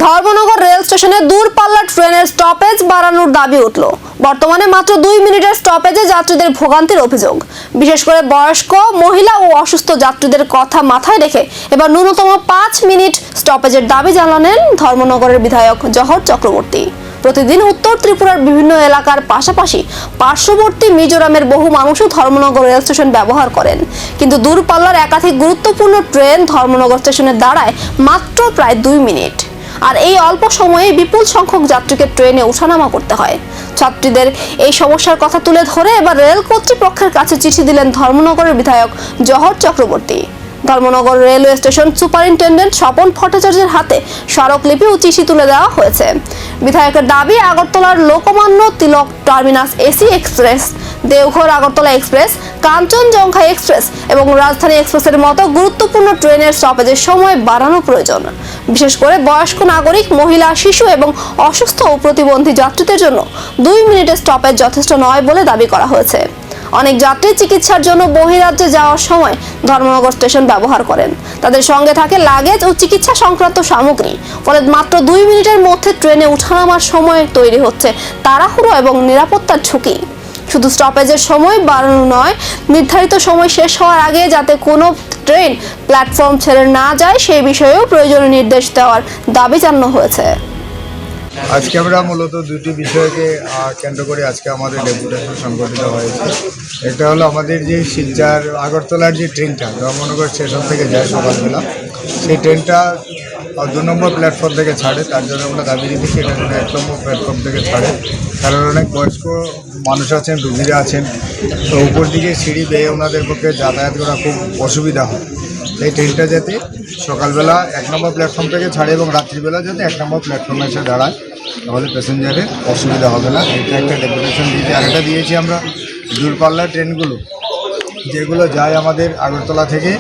Dharmanagar rail স্টেশনে দূরপাল্লার ট্রেনের স্টপেজ বাড়ানোর দাবি উঠল। বর্তমানে মাত্র 2 মিনিটের স্টপেজে যাত্রীদের ভোগান্তির অভিযোগ। বিশেষ করে বয়স্ক, মহিলা ও অসুস্থ যাত্রীদের কথা মাথায় রেখে এবার ন্যূনতম 5 মিনিট স্টপেজের দাবি জানালেন ধর্মনগরের বিধায়ক জহর চক্রবর্তী। প্রতিদিন উত্তর ত্রিপুরার বিভিন্ন এলাকার পাশাপাশি পার্শ্ববর্তী মিজোরামের বহু মানুষও ধর্মনগর রেল স্টেশন ব্যবহার করেন, কিন্তু দূরপাল্লার একাধিক গুরুত্বপূর্ণ ট্রেন ধর্মনগর স্টেশনে দাঁড়ায় মাত্র প্রায় 2 মিনিট। আর এই অল্প সময়ে বিপুল সংখ্যক যাত্রীকে ট্রেনে ওঠানামা করতে হয়। ছাত্রীদের এই সমস্যার কথা তুলে ধরে এবার রেল কর্তৃপক্ষের কাছে চিঠি দিলেন ধর্মনগরের বিধায়ক Jahar Chakraborty. Dharmanagar railway station superintendent Swapan ভট্টাচার্যের হাতে স্মারকলিপি ও চিঠি তুলে দেওয়া হয়েছে। বিধায়কের দাবি, আগরতলার Lokmanya Tilak terminus AC express, Deoghar Agartala express, Kanchenjunga express এবং রাজধানী এক্সপ্রেসের মতো গুরুত্বপূর্ণ ট্রেনের স্টপেজের সময় বাড়ানো প্রয়োজন। বিশেষ করে বয়স্ক নাগরিক, মহিলা, শিশু এবং অসুস্থ ও প্রতিবন্ধী যাত্রীদের জন্য 2 মিনিটের স্টপেজ যথেষ্ট নয় বলে দাবি করা হয়েছে। অনেক যাত্রী চিকিৎসার জন্য বহিরাজ্যে যাওয়ার সময় ধর্মনগর স্টেশন ব্যবহার করেন। তাদের সঙ্গে থাকে লাগেজ ও চিকিৎসা সংক্রান্ত সামগ্রী, ফলে মাত্র 2 মিনিটের মধ্যে ট্রেনে ওঠানামার সময় তৈরি হচ্ছে তাড়াহুড়ো এবং নিরাপত্তার ঝুঁকি। শুধু স্টপেজের সময় বাড়ানো নয়, নির্ধারিত সময় শেষ হওয়ার আগে যাতে কোনো ট্রেন প্ল্যাটফর্ম ছেড়ে না যায় সেই বিষয়েও প্রয়োজনীয় নির্দেশ দেওয়ার দাবি জানানো হয়েছে। আজকে আমরা মূলত দুটি বিষয়কে কেন্দ্র করে আজকে আমাদের ডেপুটেশন সংগঠিত হয়েছে। একটা হলো আমাদের যে শিলচর আগরতলার যে ট্রেনটা ধর্মনগর স্টেশন থেকে যায় সকালবেলা, সেই ট্রেনটা 2 নম্বর প্ল্যাটফর্ম থেকে ছাড়ে। তার জন্য আমরা দাবি দিচ্ছি এটা যেন 1 নম্বর প্ল্যাটফর্ম থেকে ছাড়ে, কারণ অনেক বয়স্ক মানুষ আছেন, রুগীরা আছেন, তো উপর দিকে সিঁড়ি বেয়ে ওনাদের পক্ষে যাতায়াত করা খুব অসুবিধা হয়। এই ট্রেনটা যাতে সকালবেলা 1 নম্বর প্ল্যাটফর্ম থেকে ছাড়ে এবং রাত্রিবেলা যাতে 1 নম্বর প্ল্যাটফর্মে এসে দাঁড়ায়, তাহলে প্যাসেঞ্জারের অসুবিধা হবে না। এটা একটা ডেপুটেশন দিয়েছি। আর এটা দিয়েছি আমরা দূরপাল্লার ট্রেনগুলো যেগুলো যায় আমাদের আগরতলা থেকে,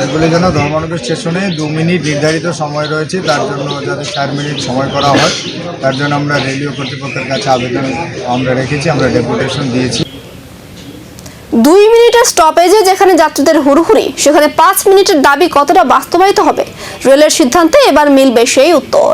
এগুলো যেন ধর্মনগর স্টেশনে 2 মিনিট নির্ধারিত সময় রয়েছে, তার জন্য যাতে 4 মিনিট সময় করা হয়, তার জন্য আমরা রেলওয়ে কর্তৃপক্ষের কাছে আবেদন আমরা রেখেছি, আমরা ডেপুটেশন দিয়েছি। 2 মিনিটের স্টপেজে যেখানে যাত্রীদের হুড়হুড়ি, সেখানে 5 মিনিটের দাবি কতটা বাস্তবায়িত হবে? রেলের সিদ্ধান্তে এবার মিলবে সেই উত্তর।